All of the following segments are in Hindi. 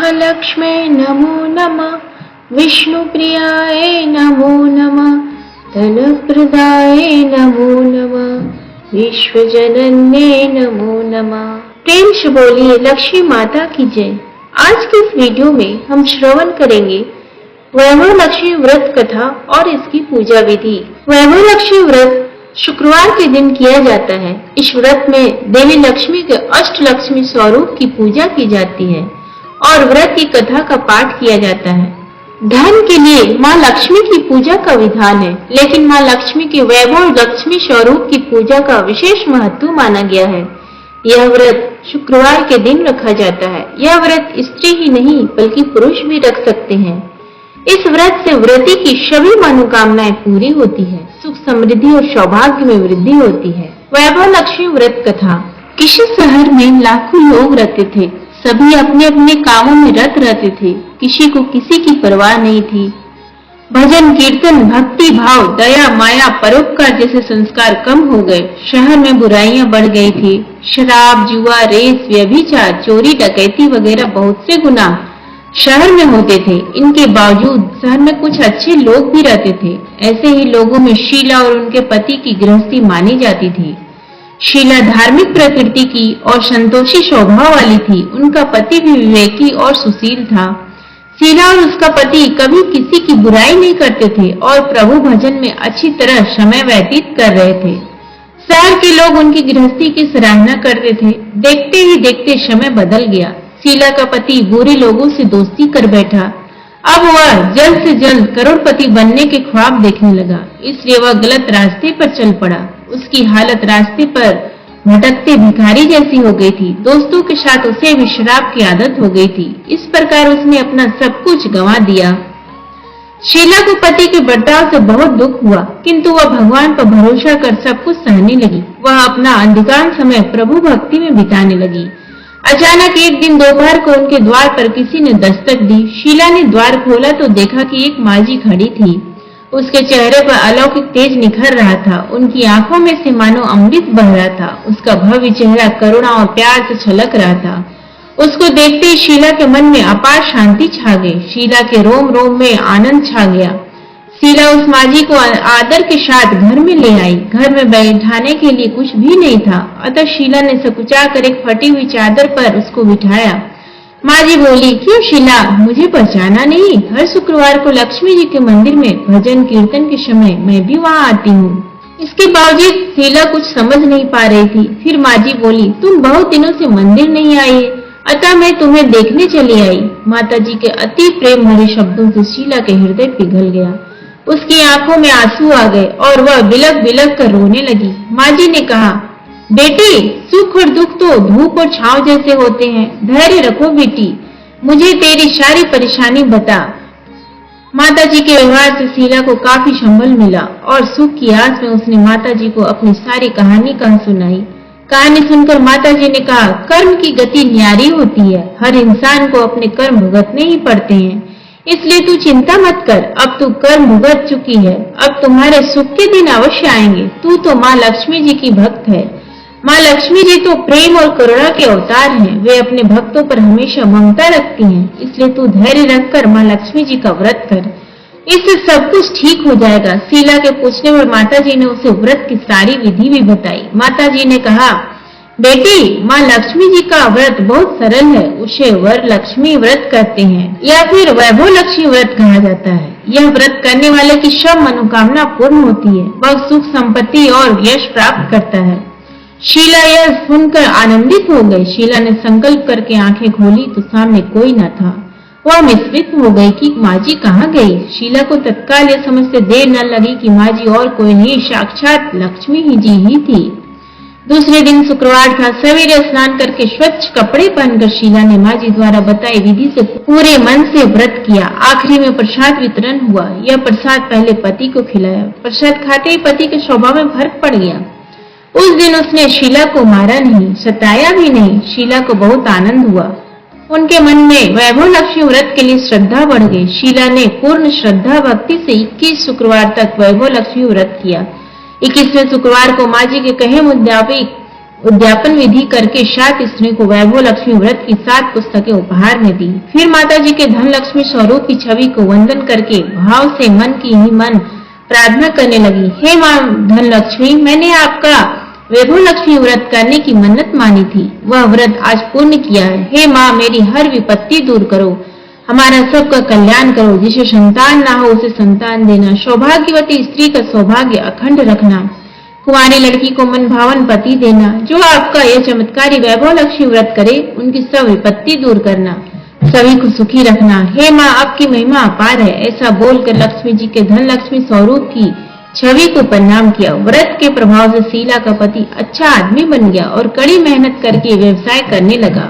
महालक्ष्मी नमो नमः, विष्णुप्रियाय नमो नमः, धनप्रदाय नमो नमः, विश्वजनन्ये नमो नमः। प्रेम से बोलिए लक्ष्मी माता की जय। आज के इस वीडियो में हम श्रवण करेंगे वैभव लक्ष्मी व्रत कथा और इसकी पूजा विधि। वैभव लक्ष्मी व्रत शुक्रवार के दिन किया जाता है। इस व्रत में देवी लक्ष्मी के अष्ट लक्ष्मी स्वरूप की पूजा की जाती है और व्रत की कथा का पाठ किया जाता है। धन के लिए माँ लक्ष्मी की पूजा का विधान है, लेकिन माँ लक्ष्मी के वैभव लक्ष्मी स्वरूप की पूजा का विशेष महत्व माना गया है। यह व्रत शुक्रवार के दिन रखा जाता है। यह व्रत स्त्री ही नहीं बल्कि पुरुष भी रख सकते हैं। इस व्रत से व्रती की सभी मनोकामनाएं पूरी होती है, सुख समृद्धि और सौभाग्य में वृद्धि होती है। वैभव लक्ष्मी व्रत कथा। किसी शहर में लाखों लोग रहते थे। सभी अपने अपने कामों में रत रहते थे। किसी को किसी की परवाह नहीं थी। भजन कीर्तन, भक्ति भाव, दया माया, परोपकार जैसे संस्कार कम हो गए। शहर में बुराइयां बढ़ गई थी। शराब, जुआ, रेस, व्यभिचार, चोरी, डकैती वगैरह बहुत से गुनाह शहर में होते थे। इनके बावजूद शहर में कुछ अच्छे लोग भी रहते थे। ऐसे ही लोगों में शीला और उनके पति की गृहस्थी मानी जाती थी। शीला धार्मिक प्रकृति की और संतोषी स्वभाव वाली थी। उनका पति भी विवेकी और सुशील था। शीला और उसका पति कभी किसी की बुराई नहीं करते थे और प्रभु भजन में अच्छी तरह समय व्यतीत कर रहे थे। शहर के लोग उनकी गृहस्थी की सराहना करते थे। देखते ही देखते समय बदल गया। शीला का पति बुरे लोगों से दोस्ती कर बैठा। अब वह जल्द से जल्द करोड़पति बनने के ख्वाब देखने लगा, इसलिए वह गलत रास्ते पर चल पड़ा। उसकी हालत रास्ते पर भटकते भिखारी जैसी हो गई थी। दोस्तों के साथ उसे भी शराब की आदत हो गई थी। इस प्रकार उसने अपना सब कुछ गंवा दिया। शीला को पति के बर्ताव से बहुत दुख हुआ, किंतु वह भगवान पर भरोसा कर सब कुछ सहने लगी। वह अपना अधिकांश समय प्रभु भक्ति में बिताने लगी। अचानक एक दिन दोपहर को उनके द्वार पर किसी ने दस्तक दी। शीला ने द्वार खोला तो देखा कि एक माजी खड़ी थी। उसके चेहरे पर अलौकिक तेज निखर रहा था। उनकी आंखों में से मानो अमृत बह रहा था। उसका भव्य चेहरा करुणा और प्यार से छलक रहा था। उसको देखते ही शीला के मन में अपार शांति छा गई। शीला के रोम रोम में आनंद छा गया। शीला उस माजी को आदर के साथ घर में ले आई। घर में बैठाने के लिए कुछ भी नहीं था, अतः शीला ने सकुचा कर एक फटी हुई चादर पर उसको बिठाया। माजी बोली, क्यों शीला, मुझे पहचाना नहीं? हर शुक्रवार को लक्ष्मी जी के मंदिर में भजन कीर्तन के समय मैं भी वहाँ आती हूँ। इसके बावजूद शीला कुछ समझ नहीं पा रही थी। फिर माजी बोली, तुम बहुत दिनों से मंदिर नहीं आई है, अतः मैं तुम्हें देखने चली आई। माताजी के अति प्रेम भरे शब्दों से शीला के हृदय पिघल गया। उसकी आंखों में आंसू आ गए और वह बिलक बिलक कर रोने लगी। माजी ने कहा, बेटी, सुख और दुख तो धूप और छांव जैसे होते हैं। धैर्य रखो बेटी, मुझे तेरी सारी परेशानी बता। माताजी के व्यवहार से शीला को काफी संबल मिला और सुख की आस में उसने माताजी को अपनी सारी कहानी कह सुनाई। कहानी सुनकर माताजी ने कहा, कर्म की गति न्यारी होती है। हर इंसान को अपने कर्म भुगतने ही पड़ते हैं, इसलिए तू चिंता मत कर। अब तू कर्म भुगत चुकी है, अब तुम्हारे सुख के दिन अवश्य आएंगे। तू तो माँ लक्ष्मी जी की भक्त है। माँ लक्ष्मी जी तो प्रेम और करुणा के अवतार हैं। वे अपने भक्तों पर हमेशा ममता रखती हैं, इसलिए तू धैर्य रखकर माँ लक्ष्मी जी का व्रत कर, इससे सब कुछ ठीक हो जाएगा। शीला के पूछने पर माताजी ने उसे व्रत की सारी विधि भी बताई। माताजी ने कहा, बेटी, माँ लक्ष्मी जी का व्रत बहुत सरल है। उसे वर लक्ष्मी व्रत कहते हैं या फिर वैभव लक्ष्मी व्रत कहा जाता है। यह व्रत करने वाले की सब मनोकामना पूर्ण होती है। वह सुख संपत्ति और यश प्राप्त करता है। शीला यह सुनकर आनंदित हो गई। शीला ने संकल्प करके आंखें खोली तो सामने कोई न था। वह मिश्रित हो गई कि माजी कहाँ गई। शीला को तत्काल यह समझते देर न लगी कि माजी और कोई नहीं, साक्षात लक्ष्मी जी ही थी। दूसरे दिन शुक्रवार था। सवेरे स्नान करके स्वच्छ कपड़े पहनकर शीला ने माजी द्वारा बताई विधि से पूरे मन से व्रत किया। आखिरी में प्रसाद वितरण हुआ। यह प्रसाद पहले पति को खिलाया। प्रसाद खाते ही पति के स्वभाव में फर्क पड़ गया। उस दिन उसने शीला को मारा नहीं, सताया भी नहीं। शीला को बहुत आनंद हुआ। उनके मन में वैभव लक्ष्मी व्रत के लिए श्रद्धा बढ़ गई। शीला ने पूर्ण श्रद्धा भक्ति से 21 शुक्रवार तक वैभव लक्ष्मी व्रत किया। 21वें शुक्रवार को माजी के कहे मुताबिक उद्यापन विधि करके 7 स्त्रियों को वैभव लक्ष्मी व्रत की 7 पुस्तकें उपहार में दी। फिर माता जी के धन लक्ष्मी स्वरूप की छवि को वंदन करके भाव से मन की ही मन प्रार्थना करने लगी। हे मां धन लक्ष्मी, मैंने आपका वैभव लक्ष्मी व्रत करने की मन्नत मानी थी, वह व्रत आज पूर्ण किया है। हे मां, मेरी हर विपत्ति दूर करो, हमारा सबका कल्याण करो, जिसे संतान ना हो उसे संतान देना, सौभाग्यवती स्त्री का सौभाग्य अखंड रखना, कुंवारी लड़की को मन भावन पति देना। जो आपका यह चमत्कारी वैभव लक्ष्मी व्रत करे उनकी सब विपत्ति दूर करना, सभी को सुखी रखना। हे माँ, आपकी महिमा अपार है। ऐसा बोलकर लक्ष्मी जी के धन लक्ष्मी स्वरूप की छवि को प्रणाम किया। व्रत के प्रभाव से शीला का पति अच्छा आदमी बन गया और कड़ी मेहनत करके व्यवसाय करने लगा।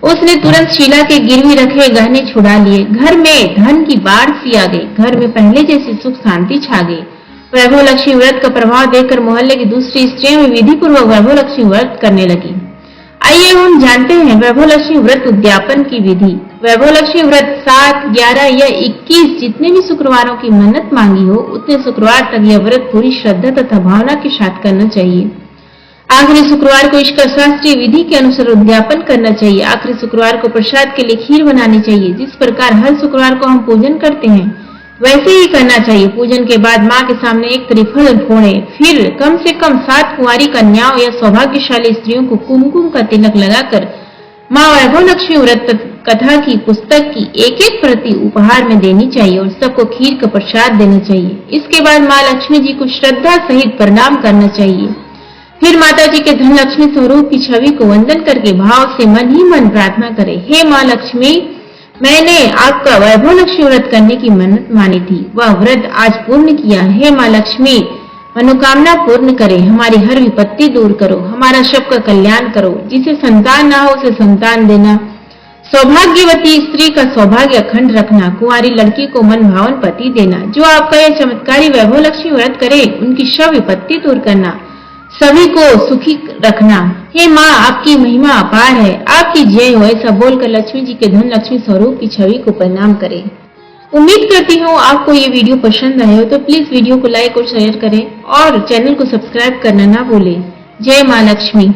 उसने तुरंत शीला के गिरवी रखे गहने छुड़ा लिए। घर में धन की बाढ़ सी आ गई। घर में पहले जैसी सुख शांति छा गई। वैभव लक्ष्मी व्रत का प्रभाव देखकर मोहल्ले की दूसरी स्त्रियां भी विधि पूर्वक वैभव लक्ष्मी व्रत करने लगी। आइए हम जानते हैं वैभव लक्ष्मी व्रत उद्यापन की विधि। वैभव लक्ष्मी व्रत 7, 11 या 21 जितने भी शुक्रवारों की मन्नत मांगी हो उतने शुक्रवार तक यह व्रत पूरी श्रद्धा तथा भावना के साथ करना चाहिए। आखिरी शुक्रवार को इसका शास्त्रीय विधि के अनुसार उद्यापन करना चाहिए। आखिरी शुक्रवार को प्रसाद के लिए खीर बनानी चाहिए। जिस प्रकार हर शुक्रवार को हम पूजन करते हैं वैसे ही करना चाहिए। पूजन के बाद माँ के सामने एक त्रिफल फोड़े, फिर कम से कम 7 कुंवारी कन्याओं या सौभाग्यशाली स्त्रियों को कुमकुम का तिलक लगाकर माँ वैभव लक्ष्मी व्रत कथा की पुस्तक की एक प्रति उपहार में देनी चाहिए और सबको खीर का प्रसाद देना चाहिए। इसके बाद माँ लक्ष्मी जी को श्रद्धा सहित प्रणाम करना चाहिए। फिर माता जी के धन लक्ष्मी स्वरूप की छवि को वंदन करके भाव से मन ही मन प्रार्थना करें। हे माँ लक्ष्मी, मैंने आपका वैभव लक्ष्मी व्रत करने की मन्नत मानी थी, वह व्रत आज पूर्ण किया। हे माँ लक्ष्मी, मनोकामना पूर्ण करे, हमारी हर विपत्ति दूर करो, हमारा सबका कल्याण करो, जिसे संतान ना हो उसे संतान देना, सौभाग्यवती स्त्री का सौभाग्य अखंड रखना, कुंवारी लड़की को मन भावन पति देना। जो आपका यह चमत्कारी वैभव लक्ष्मी व्रत करे उनकी सब विपत्ति दूर करना, सभी को सुखी रखना। हे माँ, आपकी महिमा अपार है, आपकी जय हो। ऐसा बोलकर लक्ष्मी जी के धन लक्ष्मी स्वरूप की छवि को प्रणाम करें। उम्मीद करती हूँ आपको ये वीडियो पसंद आए हो, तो प्लीज वीडियो को लाइक और शेयर करें और चैनल को सब्सक्राइब करना ना भूलें। जय माँ लक्ष्मी।